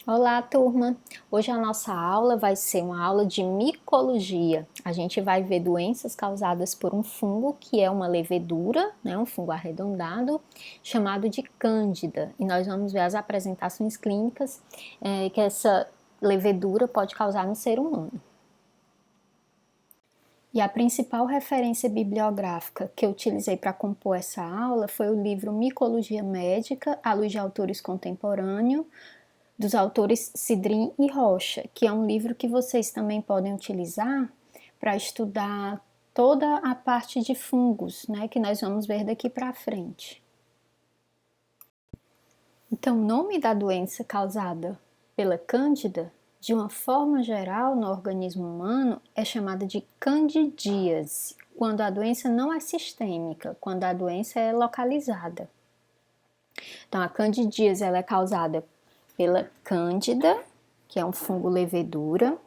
Olá, turma! Hoje a nossa aula vai ser uma aula de micologia. A gente vai ver doenças causadas por um fungo, que é uma levedura, né, um fungo arredondado, chamado de Cândida. E nós vamos ver as apresentações clínicas que essa levedura pode causar no ser humano. E a principal referência bibliográfica que eu utilizei para compor essa aula foi o livro Micologia Médica, à luz de autores contemporâneos, dos autores Cidrim e Rocha, que é um livro que vocês também podem utilizar para estudar toda a parte de fungos, né, que nós vamos ver daqui para frente. Então, o nome da doença causada pela Cândida, de uma forma geral no organismo humano, é chamada de candidíase, quando a doença não é sistêmica, quando a doença é localizada. Então, a candidíase ela é causada pela Cândida, que é um fungo levedura.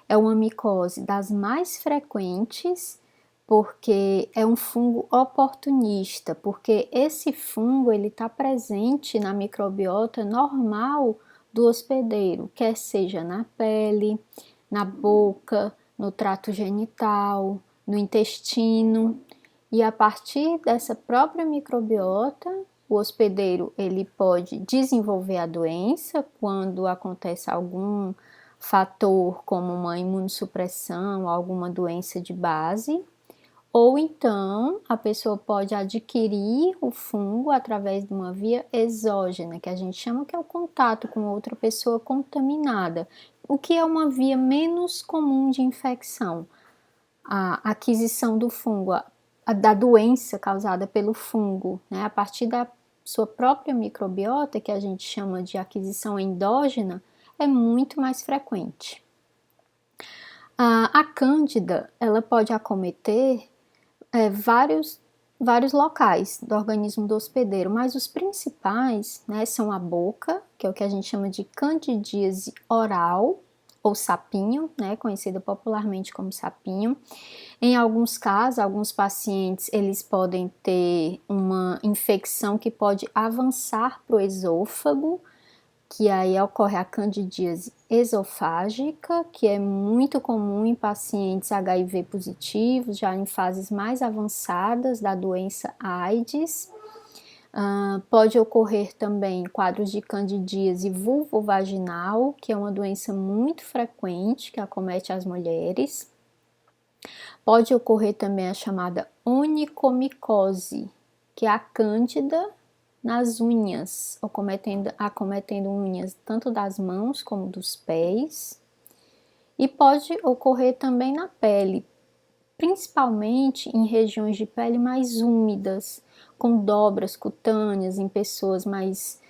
É uma micose das mais frequentes, porque é um fungo oportunista, porque esse fungo ele está presente na microbiota normal do hospedeiro, quer seja na pele, na boca, no trato genital, no intestino. E a partir dessa própria microbiota, o hospedeiro ele pode desenvolver a doença quando acontece algum fator como uma imunossupressão, alguma doença de base, ou então a pessoa pode adquirir o fungo através de uma via exógena, que a gente chama que é o contato com outra pessoa contaminada, o que é uma via menos comum de infecção. A aquisição do fungo, da doença causada pelo fungo, né, a partir da sua própria microbiota, que a gente chama de aquisição endógena, é muito mais frequente. A cândida, ela pode acometer vários locais do organismo do hospedeiro, mas os principais, né, são a boca, que é o que a gente chama de candidíase oral, ou sapinho, né, conhecida popularmente como sapinho. Em alguns casos, alguns pacientes, eles podem ter uma infecção que pode avançar para o esôfago, que aí ocorre a candidíase esofágica, que é muito comum em pacientes HIV positivos, já em fases mais avançadas da doença AIDS. Pode ocorrer também quadros de candidíase vulvovaginal, que é uma doença muito frequente que acomete as mulheres. Pode ocorrer também a chamada onicomicose, que é a cândida nas unhas, acometendo unhas tanto das mãos como dos pés. E pode ocorrer também na pele, principalmente em regiões de pele mais úmidas, com dobras cutâneas em pessoas mais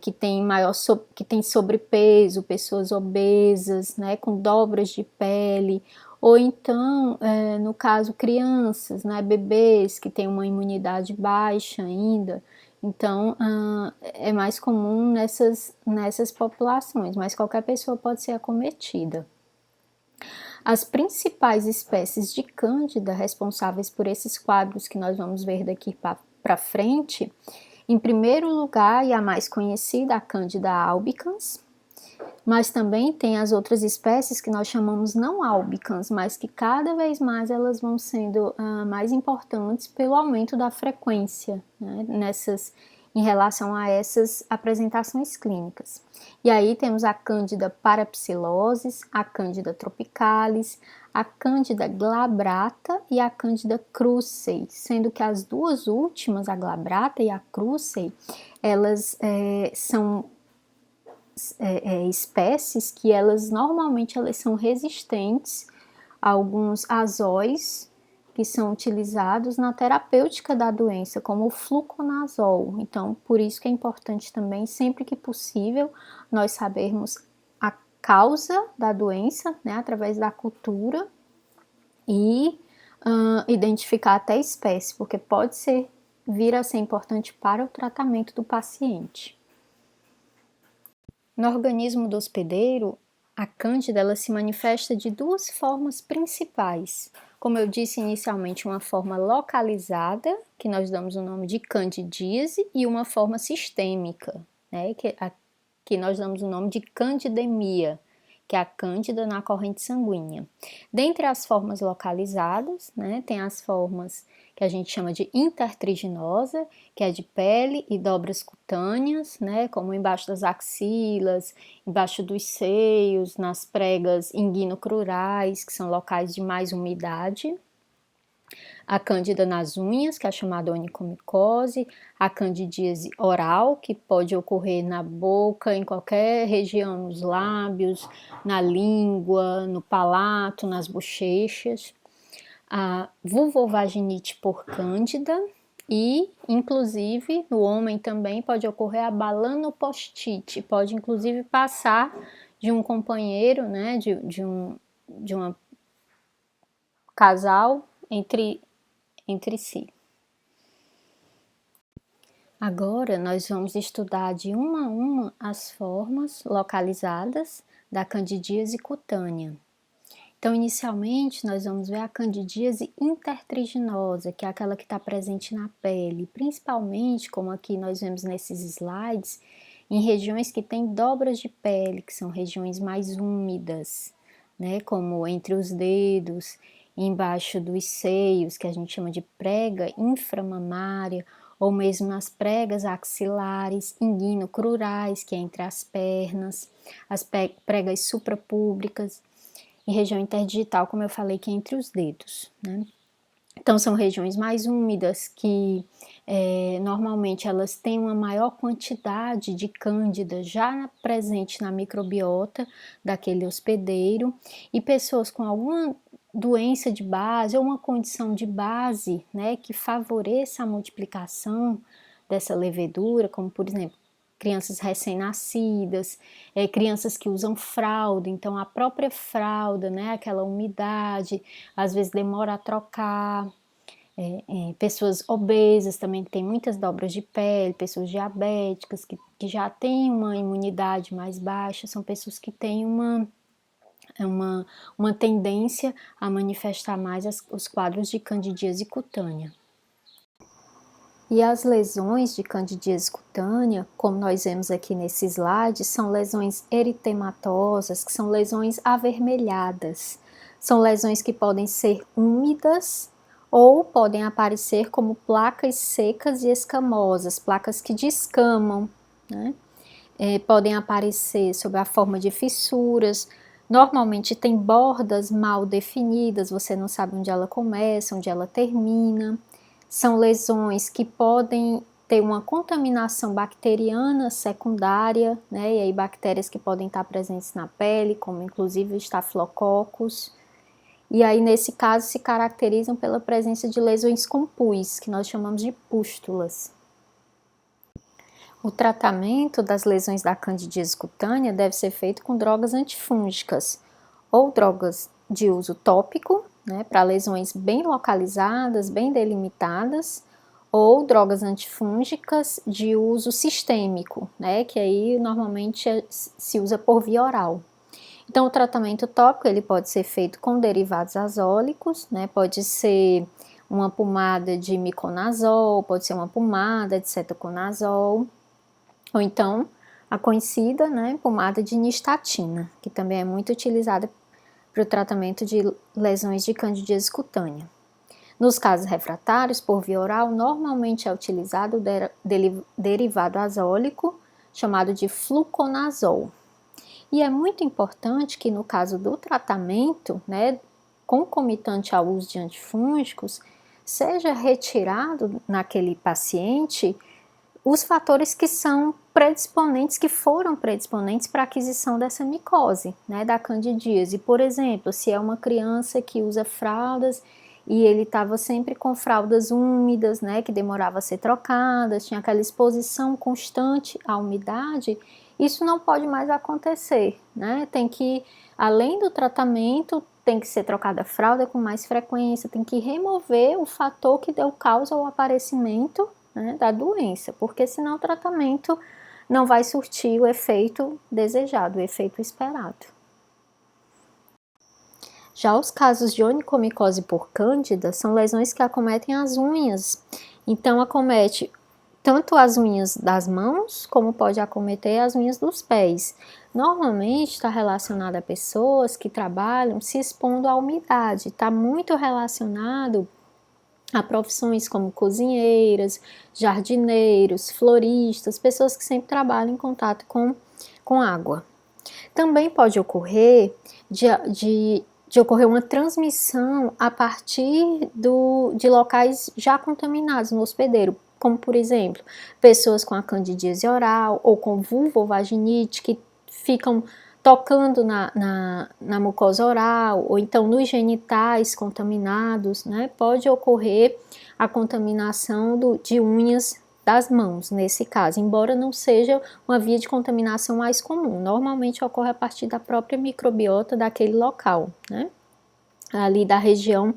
que têm sobrepeso, pessoas obesas, né, com dobras de pele, ou então, no caso, crianças, né, bebês que têm uma imunidade baixa ainda. Então, é mais comum nessas populações, mas qualquer pessoa pode ser acometida. As principais espécies de cândida responsáveis por esses quadros que nós vamos ver daqui para frente, em primeiro lugar, e a mais conhecida, a Cândida albicans, mas também tem as outras espécies que nós chamamos não albicans, mas que cada vez mais elas vão sendo mais importantes pelo aumento da frequência, né, em relação a essas apresentações clínicas. E aí temos a Cândida parapsilosis, a Cândida tropicalis, a Cândida glabrata e a Cândida crucei, sendo que as duas últimas, a glabrata e a crucei, elas são espécies que normalmente elas são resistentes a alguns azóis que são utilizados na terapêutica da doença, como o fluconazol. Então, por isso que é importante também, sempre que possível, nós sabermos a causa da doença, né, através da cultura e identificar até a espécie, porque pode vir a ser importante para o tratamento do paciente. No organismo do hospedeiro, a cândida ela se manifesta de duas formas principais. Como eu disse inicialmente, uma forma localizada, que nós damos o nome de candidíase, e uma forma sistêmica, né, que nós damos o nome de candidemia, que é a cândida na corrente sanguínea. Dentre as formas localizadas, né, tem as formas que a gente chama de intertriginosa, que é de pele e dobras cutâneas, né, como embaixo das axilas, embaixo dos seios, nas pregas inguinocrurais, que são locais de mais umidade. A cândida nas unhas, que é a chamada onicomicose, a candidíase oral, que pode ocorrer na boca, em qualquer região, nos lábios, na língua, no palato, nas bochechas, a vulvovaginite por cândida e, inclusive, no homem também pode ocorrer a balanopostite, pode inclusive passar de um companheiro, né, de um casal entre si. Agora nós vamos estudar de uma a uma as formas localizadas da candidíase cutânea. Então, inicialmente, nós vamos ver a candidíase intertriginosa, que é aquela que está presente na pele, principalmente, como aqui nós vemos nesses slides, em regiões que têm dobras de pele, que são regiões mais úmidas, né, como entre os dedos, embaixo dos seios, que a gente chama de prega inframamária, ou mesmo nas pregas axilares, inguinocrurais, que é entre as pernas, as pregas suprapúbicas, e região interdigital, como eu falei, que é entre os dedos, né? Então, são regiões mais úmidas que normalmente elas têm uma maior quantidade de cândida já presente na microbiota daquele hospedeiro, e pessoas com alguma doença de base ou uma condição de base, né, que favoreça a multiplicação dessa levedura, como por exemplo, crianças recém-nascidas, crianças que usam fralda, então a própria fralda, né, aquela umidade, às vezes demora a trocar, pessoas obesas também que têm muitas dobras de pele, pessoas diabéticas que já têm uma imunidade mais baixa, são pessoas que têm uma tendência a manifestar mais os quadros de candidíase cutânea. E as lesões de candidíase cutânea, como nós vemos aqui nesse slide, são lesões eritematosas, que são lesões avermelhadas. São lesões que podem ser úmidas ou podem aparecer como placas secas e escamosas, placas que descamam, né? Podem aparecer sob a forma de fissuras. Normalmente tem bordas mal definidas, você não sabe onde ela começa, onde ela termina. São lesões que podem ter uma contaminação bacteriana secundária, né? E aí bactérias que podem estar presentes na pele, como inclusive estafilococcus. E aí nesse caso se caracterizam pela presença de lesões com pus, que nós chamamos de pústulas. O tratamento das lesões da candidíase cutânea deve ser feito com drogas antifúngicas ou drogas de uso tópico, né, para lesões bem localizadas, bem delimitadas, ou drogas antifúngicas de uso sistêmico, né, que aí normalmente se usa por via oral. Então, o tratamento tópico ele pode ser feito com derivados azólicos, né, pode ser uma pomada de miconazol, pode ser uma pomada de cetoconazol, ou então a conhecida, né, pomada de nistatina, que também é muito utilizada para o tratamento de lesões de candidíase cutânea. Nos casos refratários, por via oral, normalmente é utilizado o derivado azólico, chamado de fluconazol. E é muito importante que no caso do tratamento, né, concomitante ao uso de antifúngicos, seja retirado naquele paciente os fatores que são predisponentes, que foram predisponentes para a aquisição dessa micose, né, da candidíase. Por exemplo, se é uma criança que usa fraldas e ele estava sempre com fraldas úmidas, né, que demorava a ser trocadas, tinha aquela exposição constante à umidade, isso não pode mais acontecer, né, tem que, além do tratamento, tem que ser trocada a fralda com mais frequência, tem que remover o fator que deu causa ao aparecimento, né, da doença, porque senão o tratamento não vai surtir o efeito desejado, o efeito esperado. Já os casos de onicomicose por cândida são lesões que acometem as unhas, então acomete tanto as unhas das mãos, como pode acometer as unhas dos pés. Normalmente está relacionado a pessoas que trabalham se expondo à umidade, está muito relacionado a profissões como cozinheiras, jardineiros, floristas, pessoas que sempre trabalham em contato com água. Também pode ocorrer de ocorrer uma transmissão a partir de locais já contaminados no hospedeiro, como por exemplo, pessoas com a candidíase oral ou com vulvovaginite que ficam tocando na mucosa oral ou então nos genitais contaminados, né? Pode ocorrer a contaminação de unhas das mãos, nesse caso, embora não seja uma via de contaminação mais comum. Normalmente ocorre a partir da própria microbiota daquele local, né? Ali da região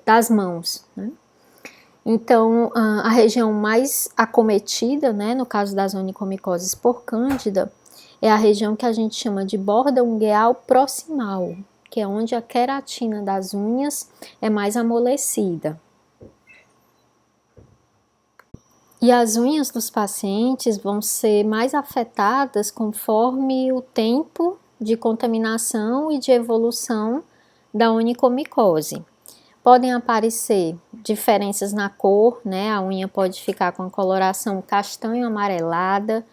das mãos, né? Então, a região mais acometida, né, no caso das onicomicoses por cândida, é a região que a gente chama de borda ungueal proximal, que é onde a queratina das unhas é mais amolecida. E as unhas dos pacientes vão ser mais afetadas conforme o tempo de contaminação e de evolução da onicomicose. Podem aparecer diferenças na cor, né? A unha pode ficar com a coloração castanho amarelada,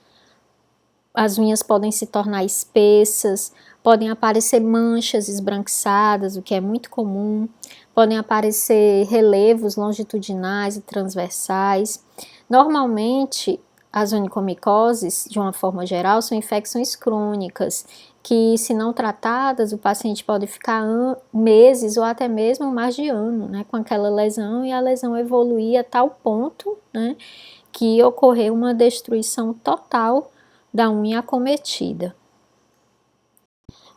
as unhas podem se tornar espessas, podem aparecer manchas esbranquiçadas, o que é muito comum, podem aparecer relevos longitudinais e transversais. Normalmente, as onicomicoses, de uma forma geral, são infecções crônicas, que se não tratadas, o paciente pode ficar meses ou até mesmo mais de ano, né, com aquela lesão e a lesão evoluir a tal ponto, né, que ocorreu uma destruição total da unha acometida.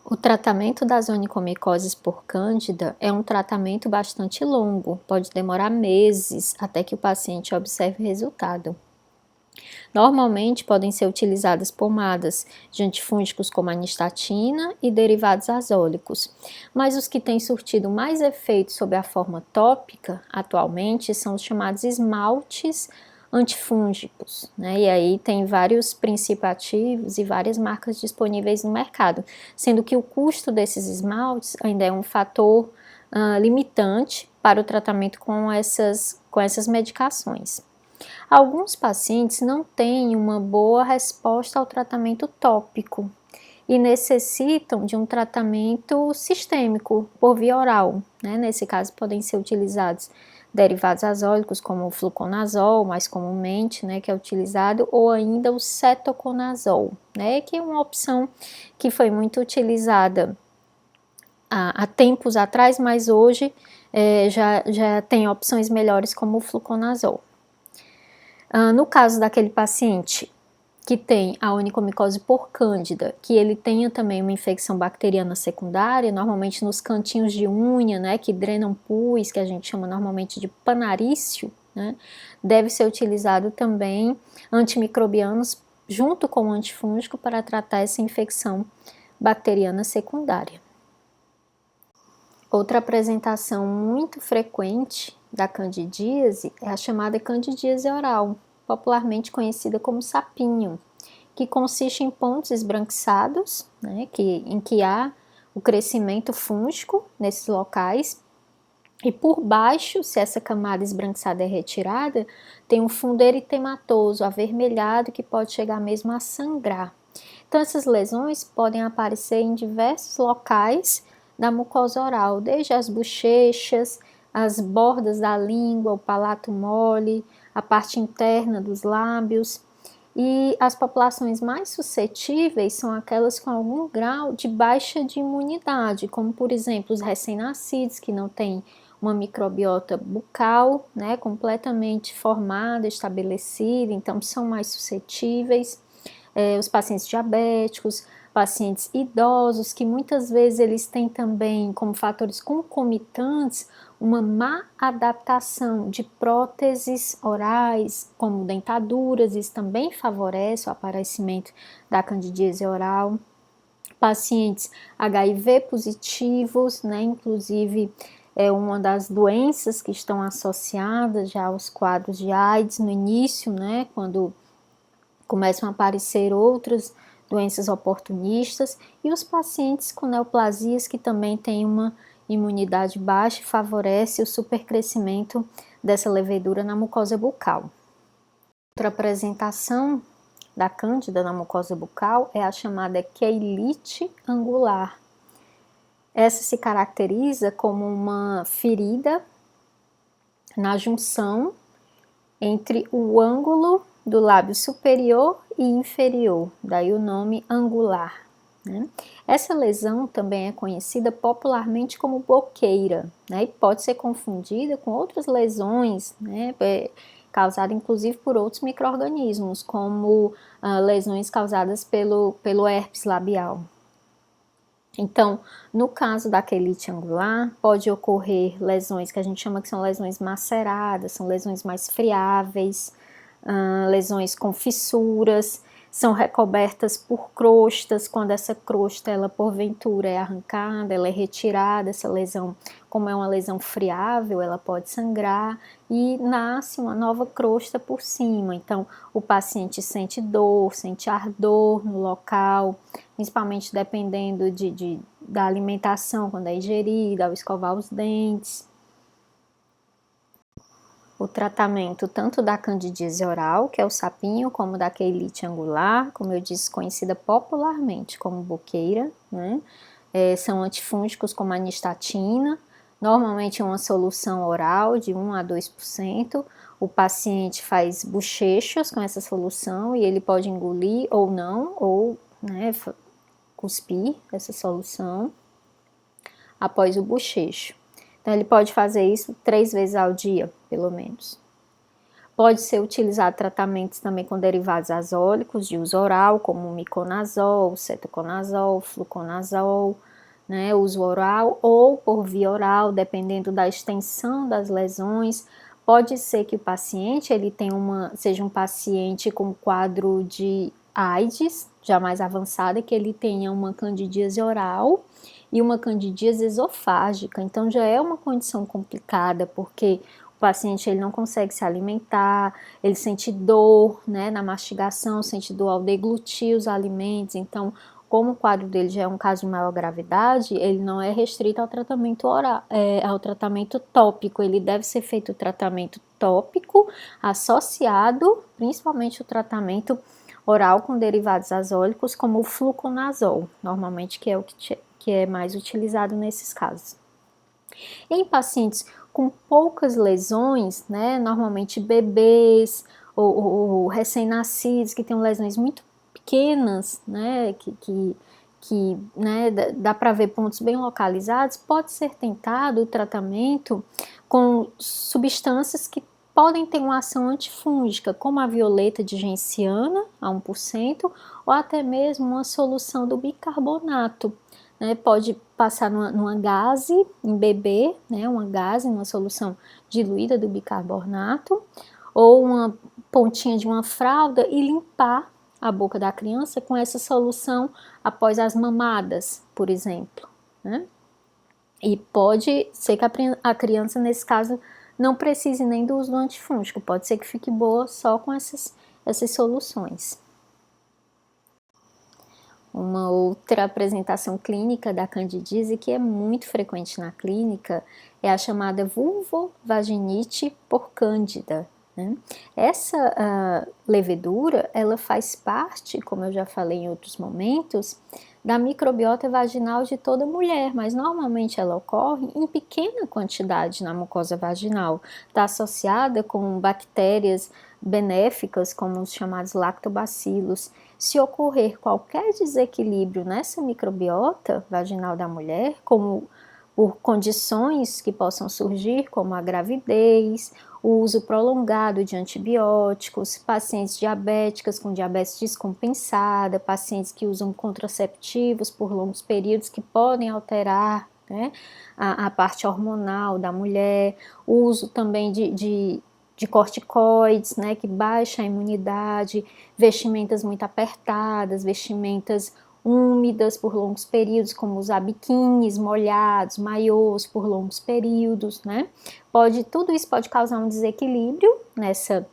O tratamento das onicomicoses por cândida é um tratamento bastante longo, pode demorar meses até que o paciente observe resultado. Normalmente podem ser utilizadas pomadas de antifúngicos como a nistatina e derivados azólicos, mas os que têm surtido mais efeito sob a forma tópica atualmente são os chamados esmaltes antifúngicos, né? E aí tem vários princípios ativos e várias marcas disponíveis no mercado, sendo que o custo desses esmaltes ainda é um fator limitante para o tratamento com essas medicações. Alguns pacientes não têm uma boa resposta ao tratamento tópico e necessitam de um tratamento sistêmico por via oral, né? Nesse caso podem ser utilizados derivados azólicos como o fluconazol, mais comumente, né, que é utilizado, ou ainda o cetoconazol, né, que é uma opção que foi muito utilizada há tempos atrás, mas hoje já tem opções melhores como o fluconazol. No caso daquele paciente que tem a onicomicose por cândida, que ele tenha também uma infecção bacteriana secundária, normalmente nos cantinhos de unha, né, que drenam pus, que a gente chama normalmente de panarício, né, deve ser utilizado também antimicrobianos junto com o antifúngico para tratar essa infecção bacteriana secundária. Outra apresentação muito frequente da candidíase é a chamada candidíase oral, popularmente conhecida como sapinho, que consiste em pontos esbranquiçados, né, em que há o crescimento fúngico nesses locais, e por baixo, se essa camada esbranquiçada é retirada, tem um fundo eritematoso, avermelhado, que pode chegar mesmo a sangrar. Então, essas lesões podem aparecer em diversos locais da mucosa oral, desde as bochechas, as bordas da língua, o palato mole, a parte interna dos lábios. E as populações mais suscetíveis são aquelas com algum grau de baixa de imunidade, como por exemplo os recém-nascidos que não têm uma microbiota bucal, né, completamente formada, estabelecida, então são mais suscetíveis. Os pacientes diabéticos, pacientes idosos, que muitas vezes eles têm também como fatores concomitantes uma má adaptação de próteses orais, como dentaduras, isso também favorece o aparecimento da candidíase oral. Pacientes HIV positivos, né, inclusive é uma das doenças que estão associadas já aos quadros de AIDS no início, né, quando começam a aparecer outras doenças oportunistas, e os pacientes com neoplasias que também têm uma imunidade baixa e favorece o supercrescimento dessa levedura na mucosa bucal. Outra apresentação da cândida na mucosa bucal é a chamada queilite angular. Essa se caracteriza como uma ferida na junção entre o ângulo do lábio superior e inferior, daí o nome angular, né? Essa lesão também é conhecida popularmente como boqueira, né? E pode ser confundida com outras lesões, né? Causada inclusive por outros micro-organismos, como lesões causadas pelo herpes labial. Então, no caso da queilite angular, pode ocorrer lesões que a gente chama que são lesões maceradas, são lesões mais friáveis, lesões com fissuras, são recobertas por crostas, quando essa crosta, ela porventura é arrancada, ela é retirada, essa lesão, como é uma lesão friável, ela pode sangrar e nasce uma nova crosta por cima. Então, o paciente sente dor, sente ardor no local, principalmente dependendo da alimentação, quando é ingerida, ao escovar os dentes. O tratamento tanto da candidíase oral, que é o sapinho, como da queilite angular, como eu disse, conhecida popularmente como boqueira, né? São antifúngicos como a nistatina, normalmente uma solução oral de 1 a 2%. O paciente faz bochechos com essa solução e ele pode engolir ou não, ou, né, cuspir essa solução após o bochecho. Então, ele pode fazer isso 3 vezes ao dia, pelo menos. Pode ser utilizado tratamentos também com derivados azólicos de uso oral, como o miconazol, cetoconazol, fluconazol, né, uso oral ou por via oral, dependendo da extensão das lesões. Pode ser que o paciente ele seja um paciente com quadro de AIDS, já mais avançada, que ele tenha uma candidíase oral e uma candidíase esofágica. Então já é uma condição complicada, porque o paciente ele não consegue se alimentar, ele sente dor, né, na mastigação, sente dor ao deglutir os alimentos. Então, como o quadro dele já é um caso de maior gravidade, ele não é restrito ao tratamento oral, ao tratamento tópico. Ele deve ser feito o tratamento tópico associado, principalmente o tratamento oral com derivados azólicos, como o fluconazol, normalmente que é o que é mais utilizado nesses casos. Em pacientes com poucas lesões, né, normalmente bebês ou recém-nascidos que têm lesões muito pequenas, né, que né, dá para ver pontos bem localizados, pode ser tentado o tratamento com substâncias que podem ter uma ação antifúngica, como a violeta de genciana, a 1%, ou até mesmo uma solução do bicarbonato. Né, pode passar numa gaze em bebê, né, uma gaze, uma solução diluída do bicarbonato, ou uma pontinha de uma fralda e limpar a boca da criança com essa solução após as mamadas, por exemplo, né? E pode ser que a criança, nesse caso, não precise nem do uso do antifúngico, pode ser que fique boa só com essas soluções. Uma outra apresentação clínica da candidíase que é muito frequente na clínica é a chamada vulvovaginite por cândida, né? Essa levedura, ela faz parte, como eu já falei em outros momentos, da microbiota vaginal de toda mulher, mas normalmente ela ocorre em pequena quantidade na mucosa vaginal. Está associada com bactérias benéficas, como os chamados lactobacilos. Se ocorrer qualquer desequilíbrio nessa microbiota vaginal da mulher, como por condições que possam surgir, como a gravidez, o uso prolongado de antibióticos, pacientes diabéticas com diabetes descompensada, pacientes que usam contraceptivos por longos períodos que podem alterar, né, a parte hormonal da mulher, o uso também de corticoides, né, que baixa a imunidade, vestimentas muito apertadas, vestimentas úmidas por longos períodos, como usar biquínis molhados, maiôs por longos períodos, né? Tudo isso pode causar um desequilíbrio nessa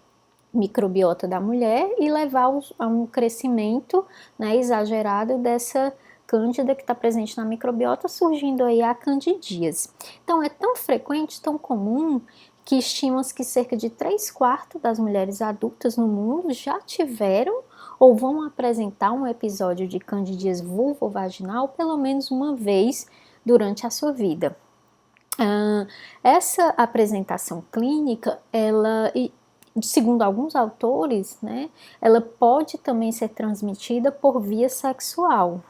microbiota da mulher e levar a um crescimento, né, exagerado dessa cândida que está presente na microbiota, surgindo aí a candidíase. Então é tão frequente, tão comum, que estima-se que cerca de 3/4 das mulheres adultas no mundo já tiveram ou vão apresentar um episódio de candidíase vulvovaginal pelo menos uma vez durante a sua vida. Essa apresentação clínica, ela, segundo alguns autores, né, ela pode também ser transmitida por via sexual.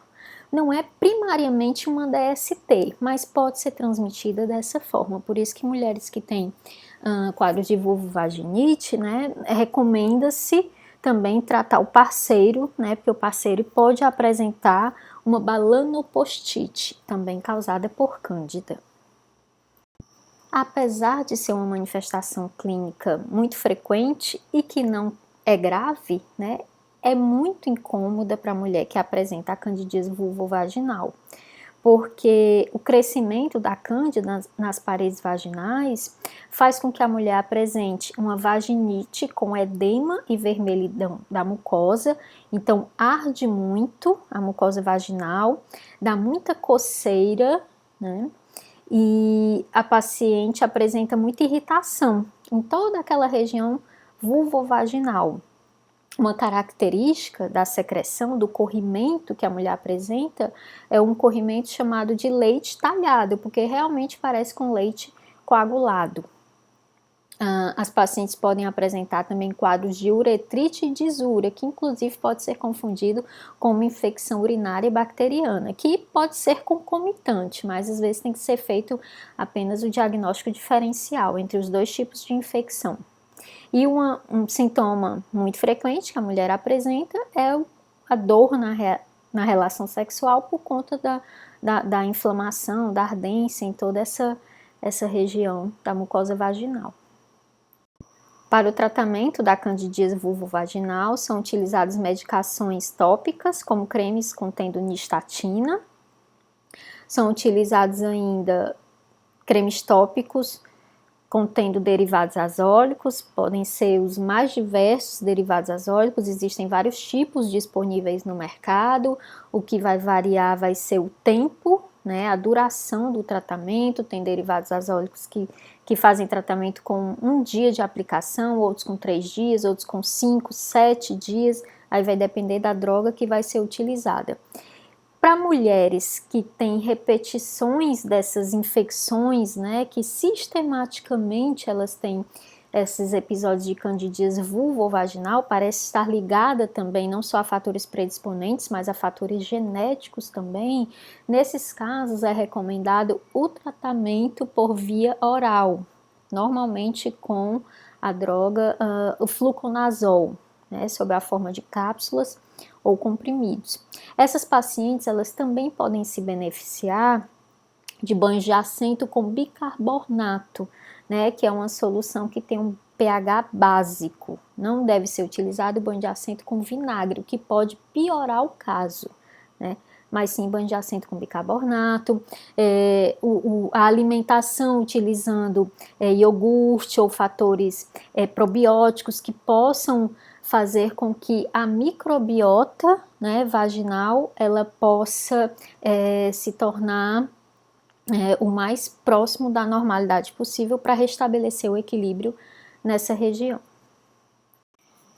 Não é primariamente uma DST, mas pode ser transmitida dessa forma. Por isso que mulheres que têm quadros de vulvovaginite, né, recomenda-se também tratar o parceiro, né, porque o parceiro pode apresentar uma balanopostite, também causada por cândida. Apesar de ser uma manifestação clínica muito frequente e que não é grave, né, é muito incômoda para a mulher que apresenta a candidíase vulvovaginal, porque o crescimento da cândida nas paredes vaginais faz com que a mulher apresente uma vaginite com edema e vermelhidão da mucosa, então arde muito a mucosa vaginal, dá muita coceira, né? E a paciente apresenta muita irritação em toda aquela região vulvovaginal. Uma característica da secreção, do corrimento que a mulher apresenta, é um corrimento chamado de leite talhado, porque realmente parece com leite coagulado. As pacientes podem apresentar também quadros de uretrite e disúria, que inclusive pode ser confundido com uma infecção urinária bacteriana, que pode ser concomitante, mas às vezes tem que ser feito apenas o diagnóstico diferencial entre os dois tipos de infecção. E um sintoma muito frequente que a mulher apresenta é a dor na relação sexual por conta da inflamação, da ardência em toda essa região da mucosa vaginal. Para o tratamento da candidíase vulvovaginal são utilizadas medicações tópicas, como cremes contendo nistatina. São utilizados ainda cremes tópicos contendo derivados azólicos, podem ser os mais diversos derivados azólicos, existem vários tipos disponíveis no mercado, o que vai variar vai ser o tempo, né, a duração do tratamento. Tem derivados azólicos que fazem tratamento com 1 dia de aplicação, outros com 3 dias, outros com 5, 7 dias, aí vai depender da droga que vai ser utilizada. Para mulheres que têm repetições dessas infecções, né, que sistematicamente elas têm esses episódios de candidíase vulvovaginal, parece estar ligada também não só a fatores predisponentes, mas a fatores genéticos também. Nesses casos é recomendado o tratamento por via oral, normalmente com a droga, o fluconazol, né, sob a forma de cápsulas ou comprimidos. Essas pacientes, elas também podem se beneficiar de banhos de assento com bicarbonato, né, que é uma solução que tem um pH básico. Não deve ser utilizado banho de assento com vinagre, o que pode piorar o caso, né? Mas sim banho de assento com bicarbonato, a alimentação utilizando iogurte ou fatores probióticos que possam fazer com que a microbiota, né, vaginal ela possa se tornar o mais próximo da normalidade possível para restabelecer o equilíbrio nessa região.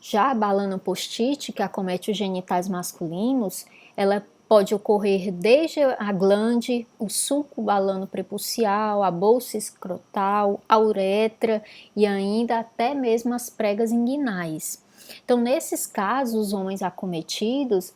Já a balanopostite, que acomete os genitais masculinos, ela pode ocorrer desde a glande, o sulco balano prepulcial, a bolsa escrotal, a uretra e ainda até mesmo as pregas inguinais. Então, nesses casos, os homens acometidos,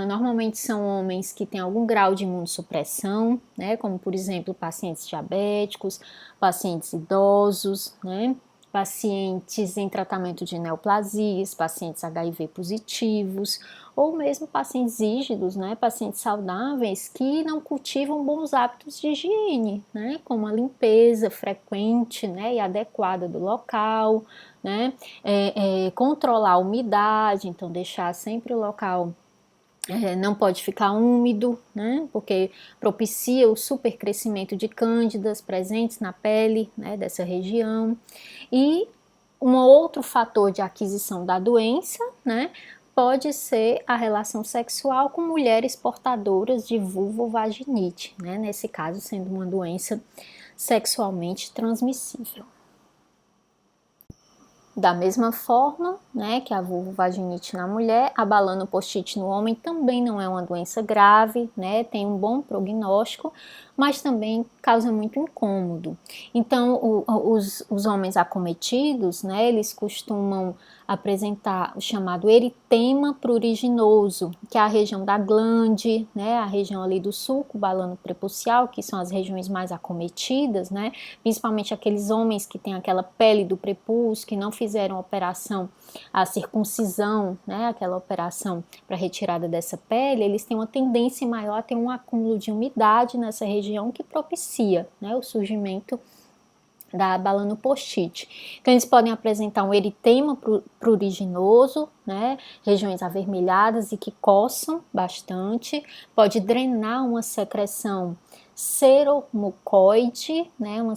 normalmente são homens que têm algum grau de imunossupressão, né, como por exemplo pacientes diabéticos, pacientes idosos, né, pacientes em tratamento de neoplasias, pacientes HIV positivos, ou mesmo pacientes rígidos, né, pacientes saudáveis que não cultivam bons hábitos de higiene, né, como a limpeza frequente, né, e adequada do local, né, controlar a umidade, então deixar sempre o local Não pode ficar úmido, né, porque propicia o supercrescimento de cândidas presentes na pele, né, dessa região. E um outro fator de aquisição da doença, né, pode ser a relação sexual com mulheres portadoras de vulvovaginite, né, nesse caso sendo uma doença sexualmente transmissível. Da mesma forma, né, que a vulvovaginite na mulher, a balanopostite no homem também não é uma doença grave, né, tem um bom prognóstico, mas também causa muito incômodo. Então, os homens acometidos, né, eles costumam apresentar o chamado eritema pruriginoso, que é a região da glande, né, a região ali do sulco balano prepucial, que são as regiões mais acometidas, né, principalmente aqueles homens que têm aquela pele do prepúcio, que não fizeram a circuncisão, né, aquela operação para retirada dessa pele, eles têm uma tendência maior a ter um acúmulo de umidade nessa região que propicia, né, o surgimento da balanopostite. Então, eles podem apresentar um eritema pruriginoso, né, regiões avermelhadas e que coçam bastante, pode drenar uma secreção seromucoide, né, uma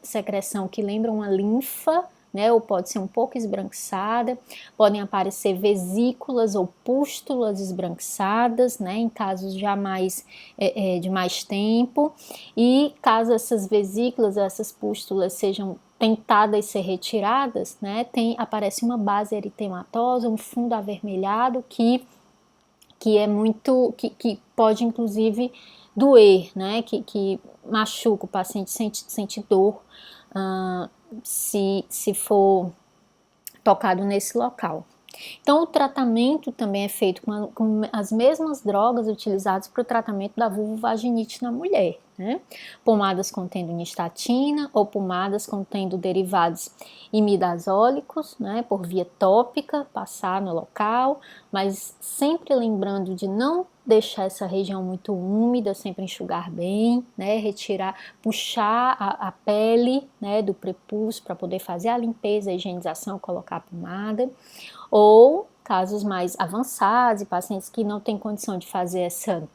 secreção que lembra uma linfa, né, ou pode ser um pouco esbranquiçada, podem aparecer vesículas ou pústulas esbranquiçadas, né, em casos já mais de mais tempo, e caso essas vesículas, essas pústulas sejam tentadas ser retiradas, né, aparece uma base eritematosa, um fundo avermelhado que é muito, que pode inclusive doer, né, que machuca o paciente, sente dor, se for tocado nesse local. Então, o tratamento também é feito com as mesmas drogas utilizadas para o tratamento da vulvovaginite na mulher, né? Pomadas contendo nistatina ou pomadas contendo derivados imidazólicos, né? Por via tópica, passar no local, mas sempre lembrando de não deixar essa região muito úmida, sempre enxugar bem, né? Retirar, puxar a pele, né, do prepúcio para poder fazer a limpeza, a higienização, colocar a pomada. Ou casos mais avançados e pacientes que não têm condição de fazer essa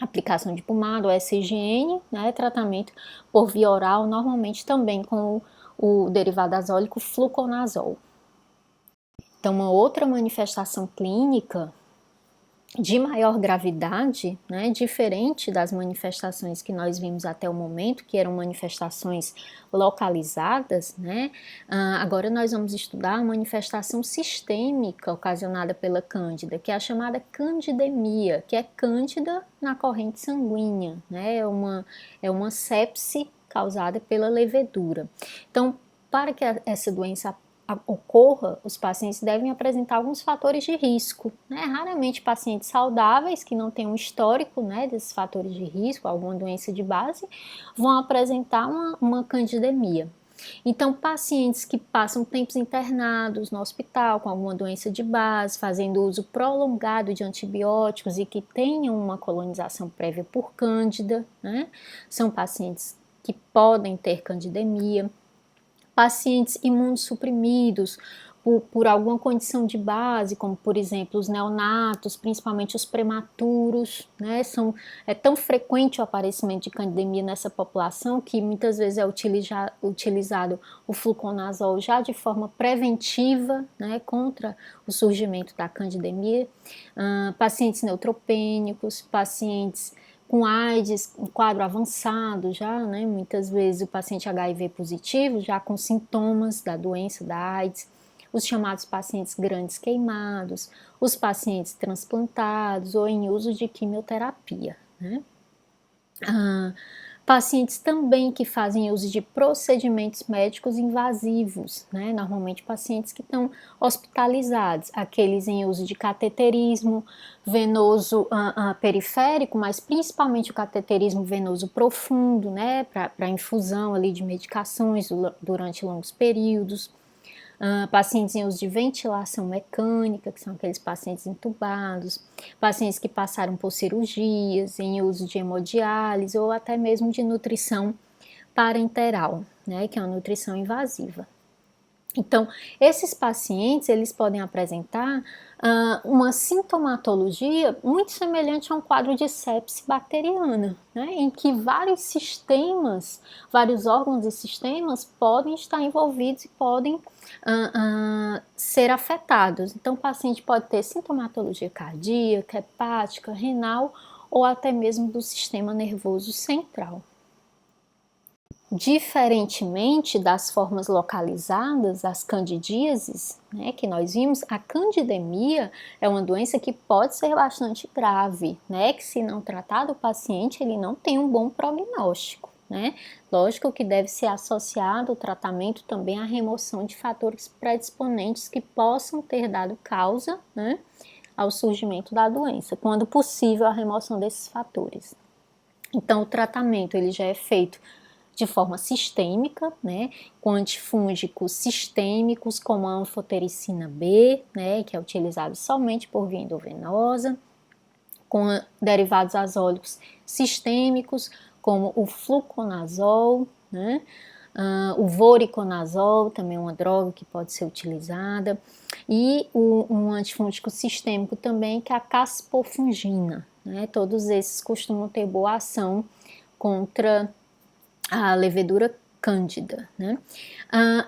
aplicação de pomada ou essa higiene, né, tratamento por via oral, normalmente também com o derivado azólico fluconazol. Então, uma outra manifestação clínica de maior gravidade, né, diferente das manifestações que nós vimos até o momento, que eram manifestações localizadas, né, agora nós vamos estudar a manifestação sistêmica ocasionada pela cândida, que é a chamada candidemia, que é cândida na corrente sanguínea, né, é uma sepse causada pela levedura. Então, para que essa doença ocorra, os pacientes devem apresentar alguns fatores de risco, né? Raramente pacientes saudáveis que não têm um histórico, né, desses fatores de risco, alguma doença de base, vão apresentar uma candidemia. Então, pacientes que passam tempos internados no hospital com alguma doença de base, fazendo uso prolongado de antibióticos e que tenham uma colonização prévia por cândida, né, são pacientes que podem ter candidemia. Pacientes imunossuprimidos por alguma condição de base, como por exemplo os neonatos, principalmente os prematuros, né? É tão frequente o aparecimento de candidemia nessa população que muitas vezes é utilizado o fluconazol já de forma preventiva, né, contra o surgimento da candidemia. Pacientes neutropênicos, pacientes com AIDS, um quadro avançado já, né? Muitas vezes o paciente HIV positivo, já com sintomas da doença da AIDS, os chamados pacientes grandes queimados, os pacientes transplantados ou em uso de quimioterapia, né? Pacientes também que fazem uso de procedimentos médicos invasivos, né? Normalmente pacientes que estão hospitalizados, aqueles em uso de cateterismo venoso periférico, mas principalmente o cateterismo venoso profundo, né? Para infusão ali de medicações durante longos períodos. Pacientes em uso de ventilação mecânica, que são aqueles pacientes entubados, pacientes que passaram por cirurgias, em uso de hemodiálise ou até mesmo de nutrição parenteral, né, que é uma nutrição invasiva. Então, esses pacientes, eles podem apresentar uma sintomatologia muito semelhante a um quadro de sepse bacteriana, né, em que vários sistemas, vários órgãos e sistemas podem estar envolvidos e podem ser afetados. Então, o paciente pode ter sintomatologia cardíaca, hepática, renal ou até mesmo do sistema nervoso central. Diferentemente das formas localizadas, as candidíases, né, que nós vimos, a candidemia é uma doença que pode ser bastante grave, né, que se não tratado o paciente ele não tem um bom prognóstico, né. Lógico que deve ser associado o tratamento também à remoção de fatores predisponentes que possam ter dado causa, né, ao surgimento da doença, quando possível a remoção desses fatores. Então o tratamento ele já é feito de forma sistêmica, né, com antifúngicos sistêmicos como a anfotericina B, né, que é utilizado somente por via endovenosa, com derivados azólicos sistêmicos como o fluconazol, né, o voriconazol também é uma droga que pode ser utilizada, e um antifúngico sistêmico também que é a caspofungina, né, todos esses costumam ter boa ação contra a levedura cândida, né?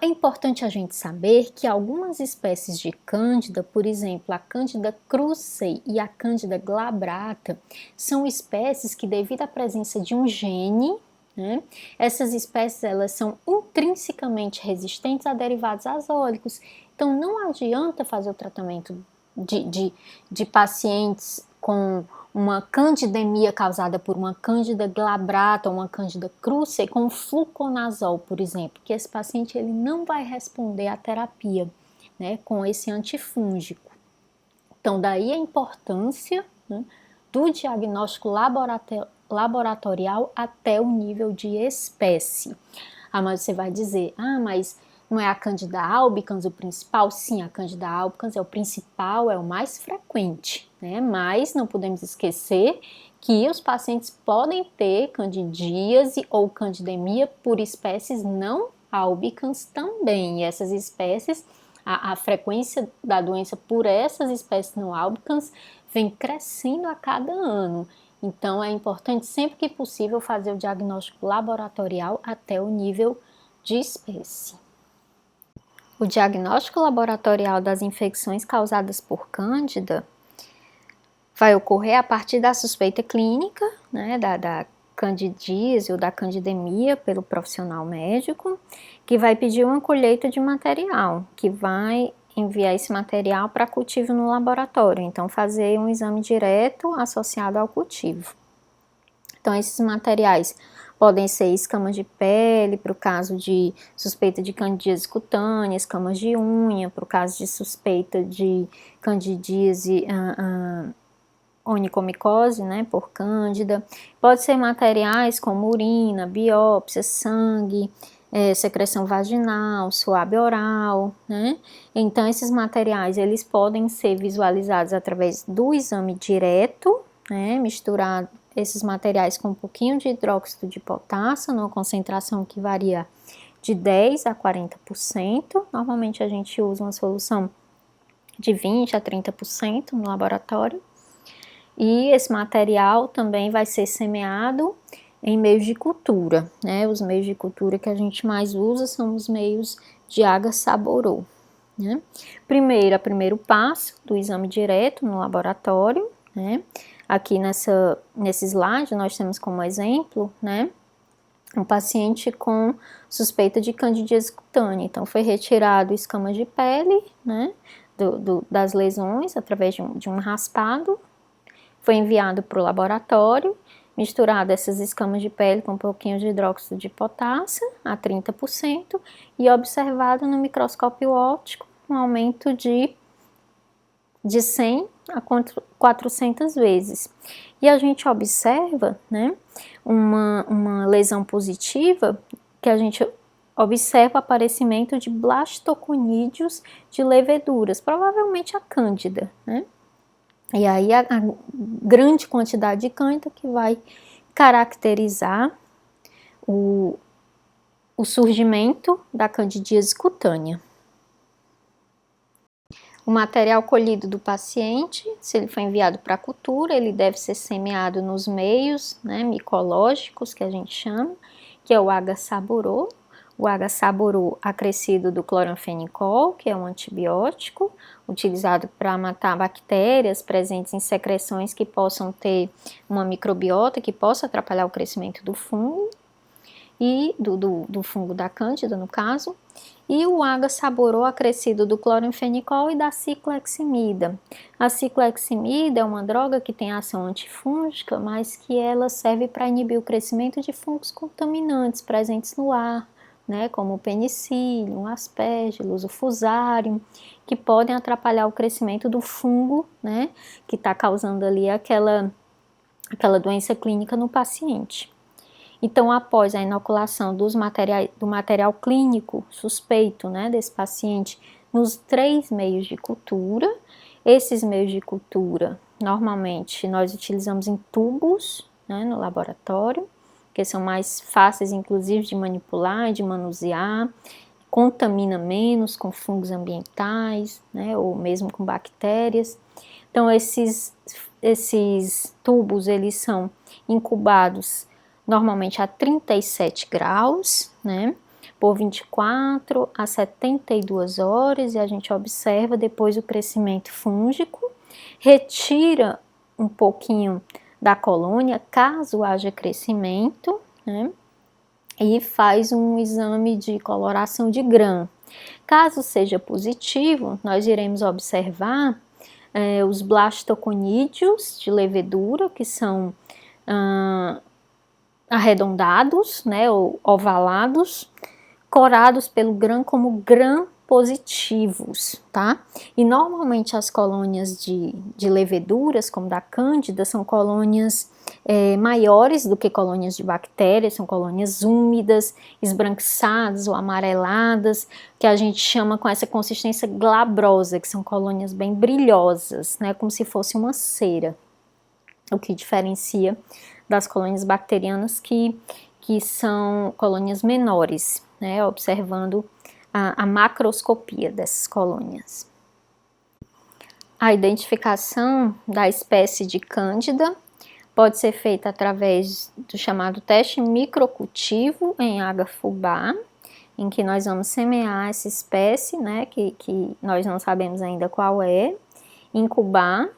É importante a gente saber que algumas espécies de cândida, por exemplo, a cândida krusei e a cândida glabrata, são espécies que, devido à presença de um gene, né, essas espécies elas são intrinsecamente resistentes a derivados azólicos. Então não adianta fazer o tratamento de pacientes com uma candidemia causada por uma cândida glabrata ou uma cândida krusei com fluconazol, por exemplo, que esse paciente ele não vai responder à terapia, né, com esse antifúngico. Então daí a importância, né, do diagnóstico laboratorial até o nível de espécie. Mas você vai dizer, mas não é a Candida albicans o principal? Sim, a Candida albicans é o principal, é o mais frequente, né? Mas não podemos esquecer que os pacientes podem ter candidíase ou candidemia por espécies não albicans também. E essas espécies, a frequência da doença por essas espécies não albicans vem crescendo a cada ano. Então é importante sempre que possível fazer o diagnóstico laboratorial até o nível de espécie. O diagnóstico laboratorial das infecções causadas por Cândida vai ocorrer a partir da suspeita clínica, né, da candidíase ou da candidemia pelo profissional médico, que vai pedir uma colheita de material, que vai enviar esse material para cultivo no laboratório, então fazer um exame direto associado ao cultivo. Então esses materiais podem ser escamas de pele, para o caso de suspeita de candidíase cutânea, escamas de unha, para o caso de suspeita de candidíase onicomicose, né, por cândida. Pode ser materiais como urina, biópsia, sangue, secreção vaginal, suave oral, né? Então esses materiais eles podem ser visualizados através do exame direto, né, misturar esses materiais com um pouquinho de hidróxido de potássio, numa concentração que varia de 10 a 40%. Normalmente a gente usa uma solução de 20 a 30% no laboratório. E esse material também vai ser semeado em meios de cultura, né? Os meios de cultura que a gente mais usa são os meios de agar-saborô, né? Primeiro passo do exame direto no laboratório, né? Aqui nesse slide nós temos como exemplo, né, um paciente com suspeita de candidíase cutânea. Então foi retirado escamas de pele, né, das lesões através de um raspado, foi enviado para o laboratório, misturado essas escamas de pele com um pouquinho de hidróxido de potássio a 30% e observado no microscópio óptico um aumento de 100 a 400 vezes. E a gente observa, né, uma lesão positiva, que a gente observa o aparecimento de blastoconídeos de leveduras, provavelmente a cândida, né? E aí a grande quantidade de cândida que vai caracterizar o surgimento da candidíase cutânea. O material colhido do paciente, se ele foi enviado para a cultura, ele deve ser semeado nos meios, né, micológicos, que a gente chama, que é o H-saborô. O H-saborô acrescido do cloranfenicol, que é um antibiótico, utilizado para matar bactérias presentes em secreções que possam ter uma microbiota, que possa atrapalhar o crescimento do fungo, e do fungo da cândida, no caso, e o H-saborô acrescido do cloranfenicol e da cicleximida. A cicleximida é uma droga que tem ação antifúngica, mas que ela serve para inibir o crescimento de fungos contaminantes presentes no ar, né, como o penicillium, aspergillus, o fusarium, que podem atrapalhar o crescimento do fungo, né, que está causando ali aquela doença clínica no paciente. Então, após a inoculação do material clínico suspeito, né, desse paciente nos 3 meios de cultura, esses meios de cultura, normalmente, nós utilizamos em tubos, né, no laboratório, que são mais fáceis, inclusive, de manipular e de manusear, contamina menos com fungos ambientais, né, ou mesmo com bactérias. Então, esses tubos, eles são incubados normalmente a 37 graus, né, por 24 a 72 horas, e a gente observa depois o crescimento fúngico, retira um pouquinho da colônia, caso haja crescimento, né, e faz um exame de coloração de Gram. Caso seja positivo, nós iremos observar os blastoconídeos de levedura, que são arredondados, né, ou ovalados, corados pelo Gram como Gram positivos, tá? E normalmente as colônias de leveduras, como da Cândida, são colônias maiores do que colônias de bactérias, são colônias úmidas, esbranquiçadas ou amareladas, que a gente chama com essa consistência glabrosa, que são colônias bem brilhosas, né, como se fosse uma cera, o que diferencia das colônias bacterianas que são colônias menores, né, observando a macroscopia dessas colônias. A identificação da espécie de Cândida pode ser feita através do chamado teste microcultivo em H-fubá, em que nós vamos semear essa espécie, né, que nós não sabemos ainda qual é, incubar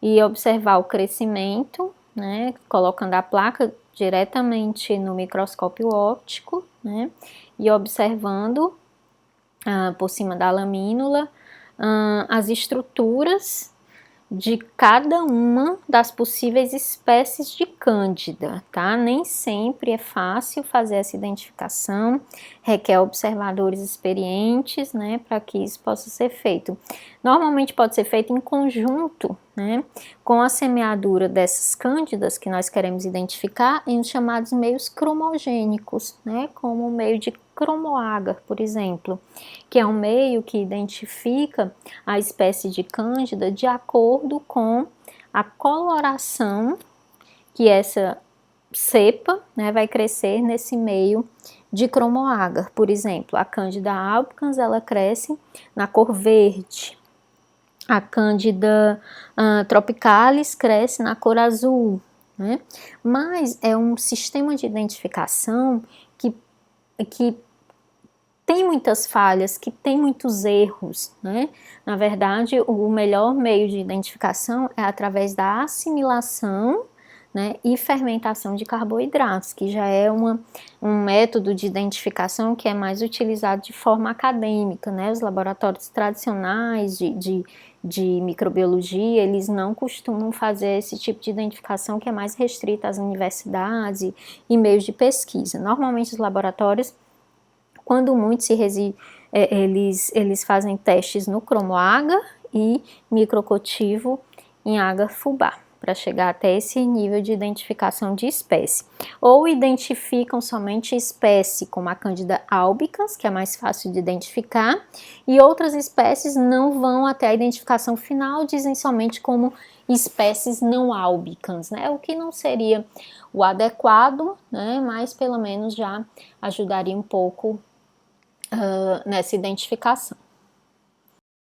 e observar o crescimento, né, colocando a placa diretamente no microscópio óptico, né, e observando por cima da lamínula as estruturas de cada uma das possíveis espécies de Cândida, tá? Nem sempre é fácil fazer essa identificação, requer observadores experientes, né, para que isso possa ser feito. Normalmente pode ser feito em conjunto, né, com a semeadura dessas Cândidas que nós queremos identificar em os chamados meios cromogênicos, né, como o meio de cromoagar, por exemplo, que é um meio que identifica a espécie de Cândida de acordo com a coloração que essa cepa, né, vai crescer nesse meio de cromoagar. Por exemplo, a Cândida albicans, ela cresce na cor verde. A Cândida tropicalis cresce na cor azul, né? Mas é um sistema de identificação que tem muitas falhas, que tem muitos erros, né? Na verdade, o melhor meio de identificação é através da assimilação, né, e fermentação de carboidratos, que já é um método de identificação que é mais utilizado de forma acadêmica, né? Os laboratórios tradicionais de microbiologia, eles não costumam fazer esse tipo de identificação que é mais restrita às universidades e meios de pesquisa. Normalmente os laboratórios, quando muito eles fazem testes no cromoagar e microcultivo em H-fubá, para chegar até esse nível de identificação de espécie. Ou identificam somente espécie, como a Cândida albicans, que é mais fácil de identificar, e outras espécies não vão até a identificação final, dizem somente como espécies não albicans, né? O que não seria o adequado, né? Mas pelo menos já ajudaria um pouco nessa identificação.